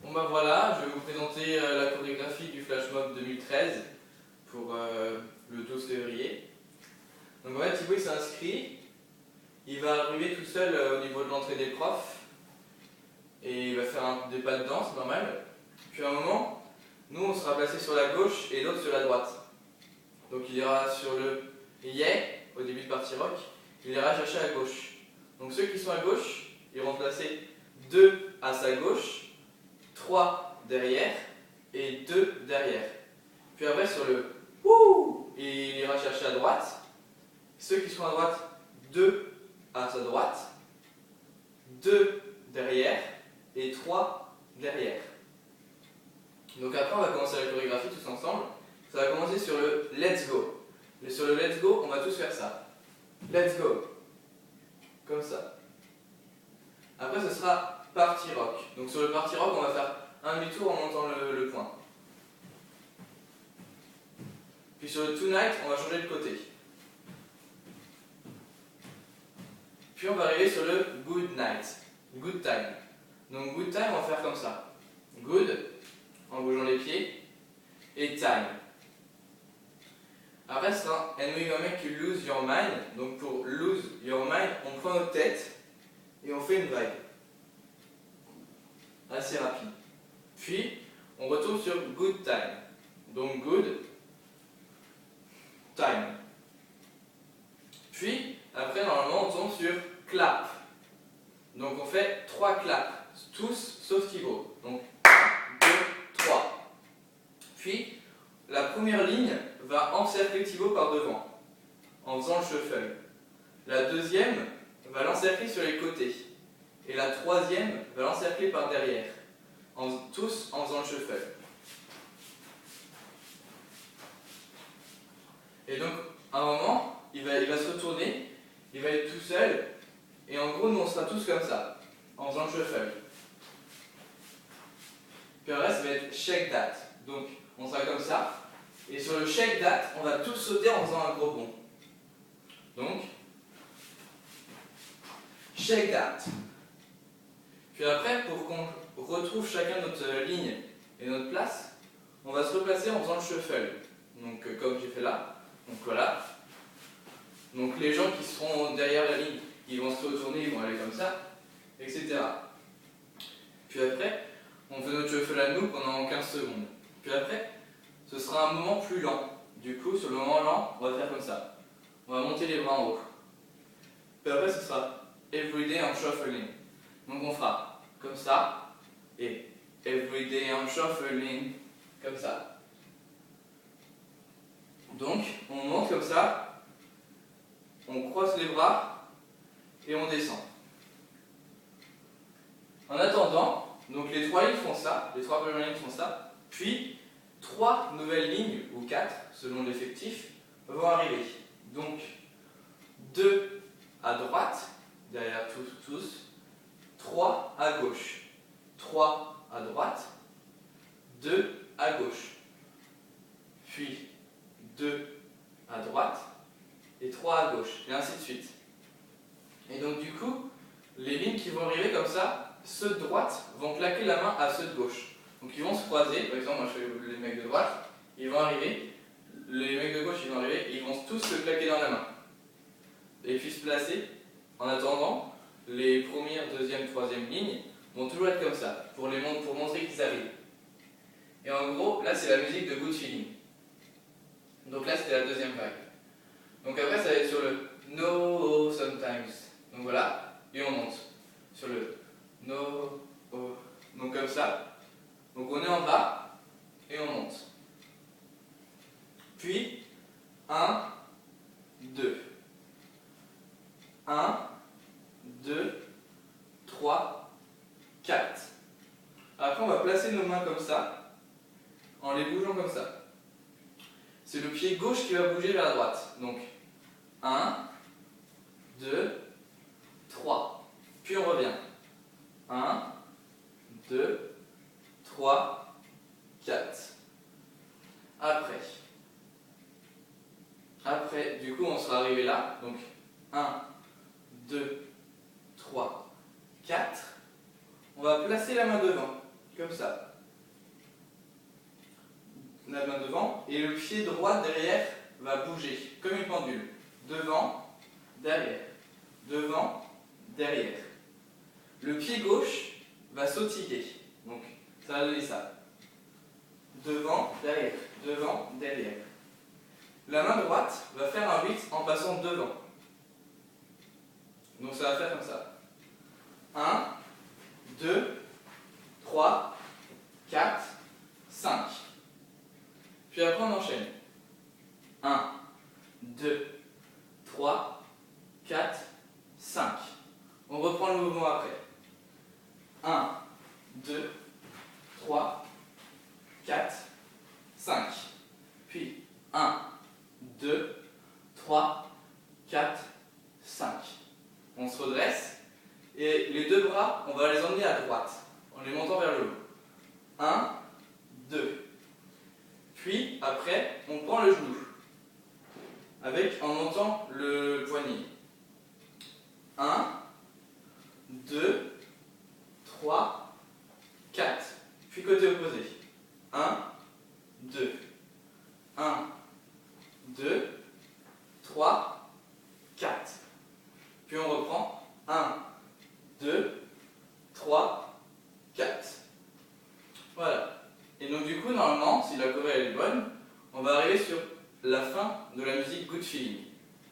Bon bah voilà, je vais vous présenter la chorégraphie du Flash Mob 2013 pour le 12 février. Donc en fait Thibaut il s'est inscrit, il va arriver tout seul au niveau de l'entrée des profs et il va faire des pas de danse normal. Puis à un moment, nous on sera placés sur la gauche et l'autre sur la droite. Donc il ira sur le yeah au début de partie rock, il ira chercher à gauche. Donc ceux qui sont à gauche iront placer 2 à sa gauche, 3 derrière et 2 derrière. Puis après sur le wouh, il ira chercher à droite. Ceux qui sont à droite, 2 à sa droite, 2 derrière et 3 derrière. Donc après on va commencer la chorégraphie tous ensemble. Ça va commencer sur le let's go. Et sur le let's go, on va tous faire ça. Let's go. Comme ça. Après ce sera party rock. Donc sur le party rock, on va faire un demi-tour en montant le point. Puis sur le tonight, on va changer de côté. Puis on va arriver sur le good night. Good time. Donc good time, on va faire comme ça. Good, en bougeant les pieds. Et time. Après, ce sera and we gonna make you lose your mind. Donc pour lose your mind, on prend notre tête et on fait une vague. Assez rapide. Puis, on retourne sur good time. Donc good time. Puis, après, normalement, on tombe sur clap. Donc on fait 3 claps. Tous sauf Thibaut. Donc 1, 2, 3. Puis, la première ligne va encercler Thibaut par devant, en faisant le shuffle. La deuxième va l'encercler sur les côtés. Et la troisième va l'encercler par derrière, tous en faisant le shuffle. Et donc, à un moment, il va se retourner, il va être tout seul, et en gros, nous on sera tous comme ça, en faisant le shuffle. Puis après, ça va être shake that. Donc, on sera comme ça. Et sur le shake that, on va tous sauter en faisant un gros bond. Donc, shake that. Puis après, pour qu'on retrouve chacun notre ligne et notre place, on va se replacer en faisant le shuffle. Donc, comme j'ai fait là. Donc voilà. Donc les gens qui seront derrière la ligne, ils vont se retourner, ils vont aller comme ça, etc. Puis après, on fait notre shuffle à nous pendant 15 secondes. Puis après, ce sera un moment plus lent. Du coup, sur le moment lent, on va faire comme ça. On va monter les bras en haut. Puis après, ce sera everyday I'm shuffling. Donc on fera comme ça et everyday I'm shuffling comme ça. Donc, on monte comme ça, on croise les bras et on descend. En attendant, donc les 3 lignes font ça, les 3 premières lignes font ça, puis 3 nouvelles lignes, ou 4 selon l'effectif, vont arriver. Donc 2 à droite, derrière tous, 3 à gauche, 3 à droite, 2 à gauche, puis 2 à droite et 3 à gauche, et ainsi de suite. Et donc du coup, les lignes qui vont arriver comme ça, ceux de droite vont claquer la main à ceux de gauche. Donc ils vont se croiser, par exemple moi je fais les mecs de droite, ils vont arriver, les mecs de gauche ils vont arriver, et ils vont tous se claquer dans la main. Et puis se placer, en attendant, les premières, deuxième, troisième lignes vont toujours être comme ça, pour montrer qu'ils arrivent. Et en gros, là c'est la musique de Good Feeling. Donc là c'était la deuxième vague. Donc après ça va être sur le No Sometimes. Donc voilà, et on monte. Sur le No, oh. Donc comme ça. Donc on est en bas, et on monte. Puis, 1, 2. 1, 2, 3, 4. Après on va placer nos mains comme ça, en les bougeant comme ça. C'est le pied gauche qui va bouger vers la droite. Donc 1, 2, 3. Puis on revient. 1, 2, 3, 4. Après, du coup on sera arrivé là. Donc 1, 2, 3, 4. On va placer la main devant. comme ça. La main devant, et le pied droit derrière va bouger, comme une pendule. Devant, derrière. Devant, derrière. Le pied gauche va sautiller. Donc, ça va donner ça. Devant, derrière. Devant, derrière. La main droite va faire un 8 en passant devant. Donc, ça va faire comme ça. 1, 2, 3, 4, 5. Puis après, on enchaîne. 1, 2, 3, 4, 5. On reprend le mouvement après. 1, 2, 3, 4, 5. Puis 1, 2, 3, 4, 5. On se redresse et les deux bras, on va les emmener à droite en les montant vers le haut. 1, 2. Puis après, on prend le genou en montant le poignet. 1, 2, 3, 4. Puis côté opposé. 1, 2. 1, 2, 3, 4. Puis on reprend. 1, 2, 3, 4. Voilà. Et donc du coup, normalement, si la choré est bonne, on va arriver sur la fin de la musique Good Feeling.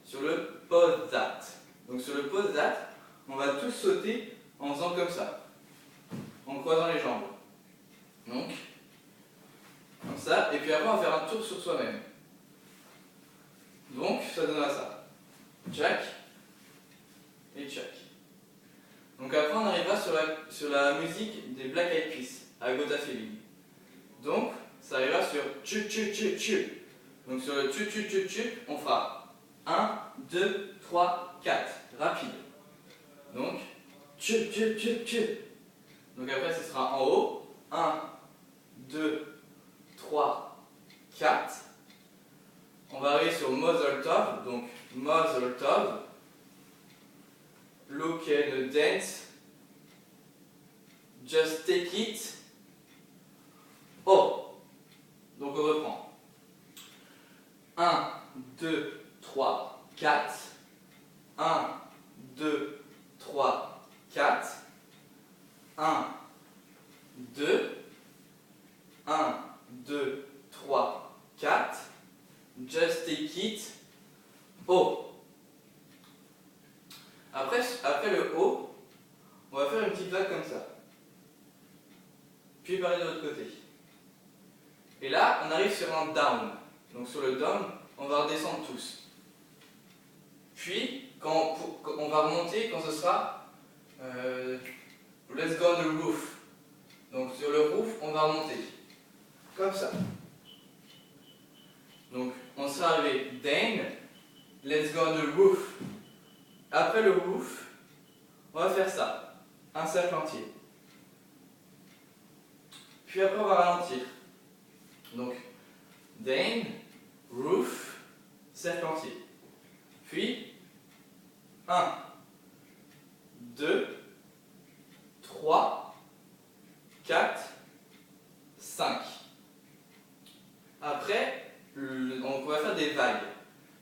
Sur le pause that. Donc sur le pause that, on va tous sauter en faisant comme ça. En croisant les jambes. Donc, comme ça. Et puis après, on va faire un tour sur soi-même. Donc, ça donnera ça. Jack et Chuck. Donc après, on arrivera sur la musique des Black Eyed Peas, I Got a Feeling. Donc, ça arrivera sur tu tu tu tu. Donc sur le tu tu tu tu, on fera 1, 2, 3, 4. Rapide. Donc, tu tu tu tu. Donc après, ce sera en haut. 1, 2, 3, 4. On va arriver sur Mazel Tov. Donc, Mazel Tov. Look and dance. Just take it. Oh. Donc on reprend. 1, 2, 3, 4. 1, 2, 3, 4. 1, 2. 1, 2, 3, 4. Just take it. Oh. Après le haut, on va faire une petite vague comme ça. Puis pareil de l'autre côté. Et là, on arrive sur un down. Donc sur le down, on va redescendre tous. Puis, quand on va remonter quand ce sera let's go on the roof. Donc sur le roof, on va remonter. Comme ça. Donc on sera arrivé down, let's go on the roof. Après le roof, on va faire ça. Un cercle entier. Puis après on va ralentir. Donc, down, roof, cercle entier. Puis, 1, 2, 3, 4, 5. Après, on va faire des vagues.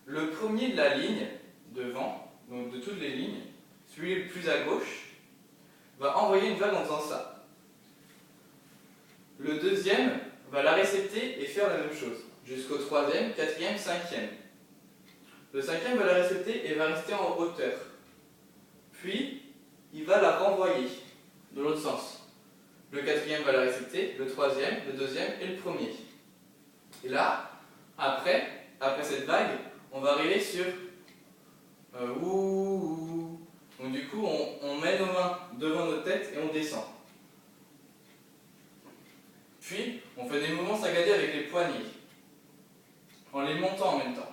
Le premier de la ligne devant, donc de toutes les lignes, celui le plus à gauche, va envoyer une vague en faisant ça. Le deuxième va la récepter et faire la même chose, jusqu'au troisième, quatrième, cinquième. Le cinquième va la récepter et va rester en hauteur. Puis, il va la renvoyer de l'autre sens. Le quatrième va la récepter, le troisième, le deuxième et le premier. Et là, après cette vague, on va arriver sur ouh. Donc du coup, on met nos mains devant notre tête et on descend. Puis, on fait des mouvements saccadés avec les poignets, en les montant en même temps.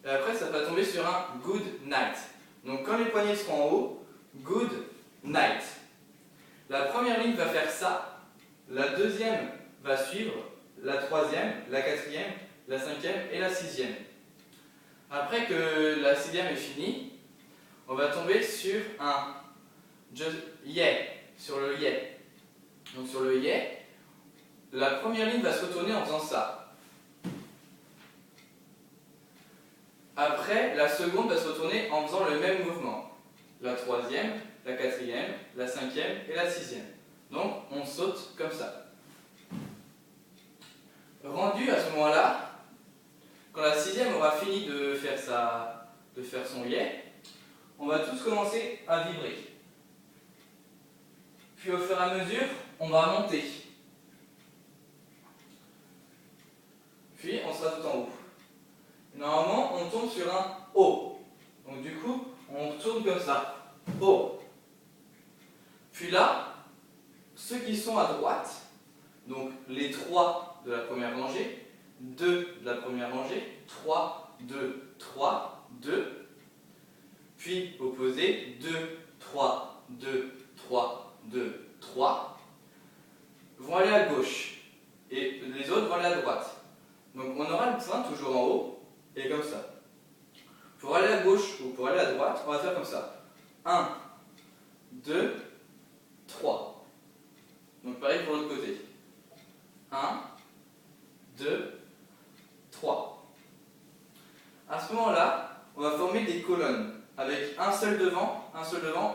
Et après, ça va tomber sur un good night. Donc quand les poignets seront en haut, good night. La première ligne va faire ça, la deuxième va suivre, la troisième, la quatrième, la cinquième et la sixième. Après que la sixième est finie, on va tomber sur un yé, sur le yé. Donc sur le yé, la première ligne va se retourner en faisant ça. Après, la seconde va se retourner en faisant le même mouvement. La troisième, la quatrième, la cinquième et la sixième. Donc on saute comme ça. Rendu à ce moment-là, quand la sixième aura fini de faire son yé, on va tous commencer à vibrer. Puis au fur et à mesure, on va monter. Puis on sera tout en haut. Normalement, on tombe sur un O. Donc du coup, on tourne comme ça. O. Puis là, ceux qui sont à droite, donc les 3 de la première rangée, 2 de la première rangée, 3, 2, 3, 2. Puis opposé, 2, 3, 2, 3, 2, 3. Vont aller à gauche. Et les autres vont aller à droite. Donc on aura le point toujours en haut, et comme ça. Pour aller à gauche ou pour aller à droite, on va faire comme ça. 1, 2, 3. Donc pareil pour l'autre côté. 1, 2, 3. À ce moment-là, on va former des colonnes avec un seul devant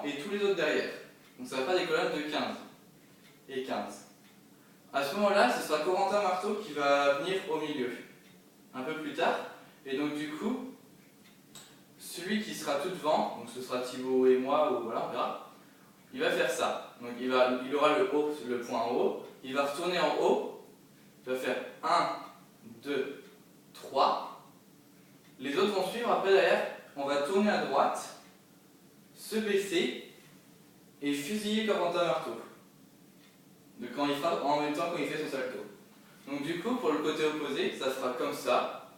et tous les autres derrière. Donc ça va faire des colonnes de 15 et 15. À ce moment-là, ce sera Corentin Marteau qui va venir au milieu, un peu plus tard. Et donc du coup, celui qui sera tout devant, donc ce sera Thibaut et moi, ou voilà, on verra, il va faire ça. Donc il aura le point en haut, il va retourner en haut, il va faire 1, 2, 3. Les autres vont suivre, après derrière, on va tourner à droite, se baisser et fusiller Corentin Marteau. De quand il fera, en même temps quand il fait son salto. Donc du coup, pour le côté opposé, ça sera comme ça.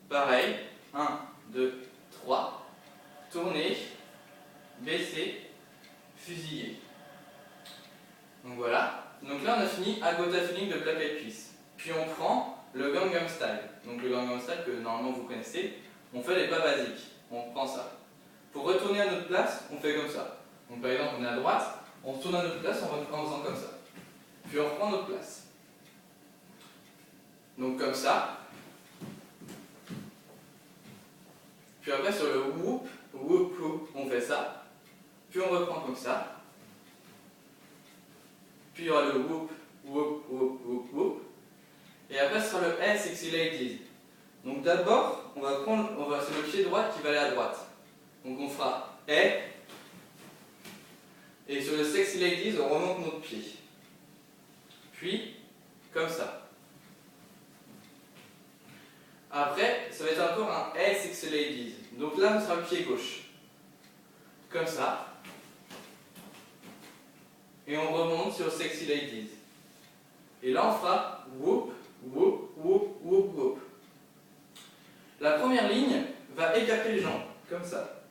Pareil, 1, 2, 3. Tourner, baisser, fusiller. Donc voilà. Donc là, on a fini Agota Feeling de Black Eyed Peas. Puis on prend le Gangnam Style. Donc le Gangnam Style que normalement vous connaissez. On fait les pas basiques. On prend ça. Pour retourner à notre place, on fait comme ça. Donc par exemple, on est à droite, on retourne à notre place en faisant comme ça. Puis on reprend notre place. Donc comme ça. Puis après sur le whoop, whoop, whoop, on fait ça. Puis on reprend comme ça. Puis il y aura le whoop, whoop, whoop, whoop, whoop. Et après ce sera le Hey Sexy Ladies. Donc d'abord, c'est le pied droit qui va aller à droite. Donc on fera Hey. Et sur le Sexy Ladies, on remonte notre pied. Puis, comme ça. Après, ça va être encore un Hey Sexy Ladies. Donc là, ce sera le pied gauche. Comme ça. Et on remonte sur Sexy Ladies. Et là, on fera whoop, whoop, whoop, whoop, whoop. La première ligne va écarter les jambes, comme ça.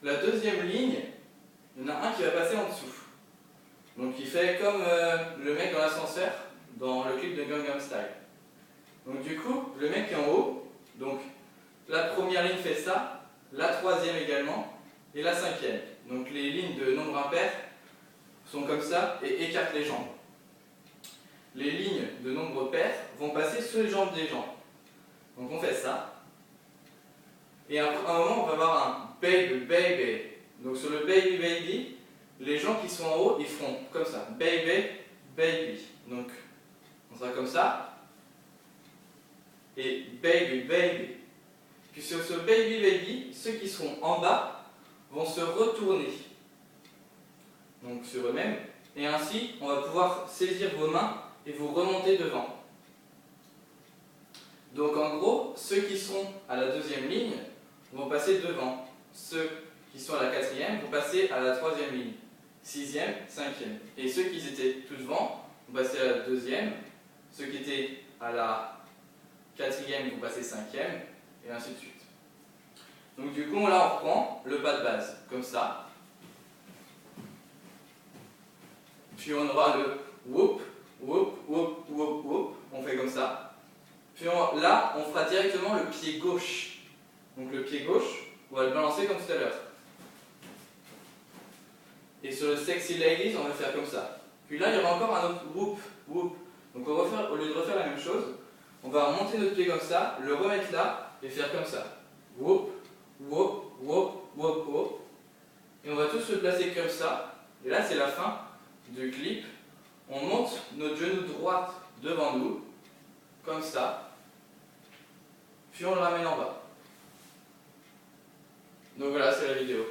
La deuxième ligne, il y en a un qui va passer en dessous. Donc il fait comme le mec dans l'ascenseur dans le clip de Gangnam Style. Donc du coup, le mec est en haut, donc la première ligne fait ça, la troisième également, et la cinquième. Donc les lignes de nombre impair sont comme ça et écartent les jambes. Les lignes de nombre pair vont passer sous les jambes des gens. Donc on fait ça. Et à un moment, on va avoir un baby, baby. Donc sur le baby, baby, les gens qui sont en haut, ils feront comme ça. Baby, baby. Donc on sera comme ça. Et baby, baby. Puis sur ce baby, baby, ceux qui seront en bas vont se retourner. Donc sur eux-mêmes. Et ainsi, on va pouvoir saisir vos mains et vous remonter devant. Donc en gros, ceux qui sont à la deuxième ligne vont passer devant. Ceux qui sont à la quatrième vont passer à la troisième ligne. Sixième, cinquième. Et ceux qui étaient tout devant vont passer à la deuxième. Ceux qui étaient à la quatrième vont passer cinquième. Et ainsi de suite. Donc du coup, là on reprend le pas de base, comme ça. Puis on aura le whoop, whoop, whoop, whoop, whoop. On fait comme ça. Puis là, on fera directement le pied gauche. Donc le pied gauche, on va le balancer comme tout à l'heure. Et sur le Sexy Ladies, on va faire comme ça. Puis là, il y aura encore un autre whoop, whoop. Donc on va faire, au lieu de refaire la même chose, on va monter notre pied comme ça, le remettre là et faire comme ça. Whoop, whoop, whoop, whoop, whoop. Et on va tous se placer comme ça. Et là, c'est la fin du clip. On monte notre genou droit devant nous, comme ça. Puis on le ramène en bas. Donc voilà, c'est la vidéo.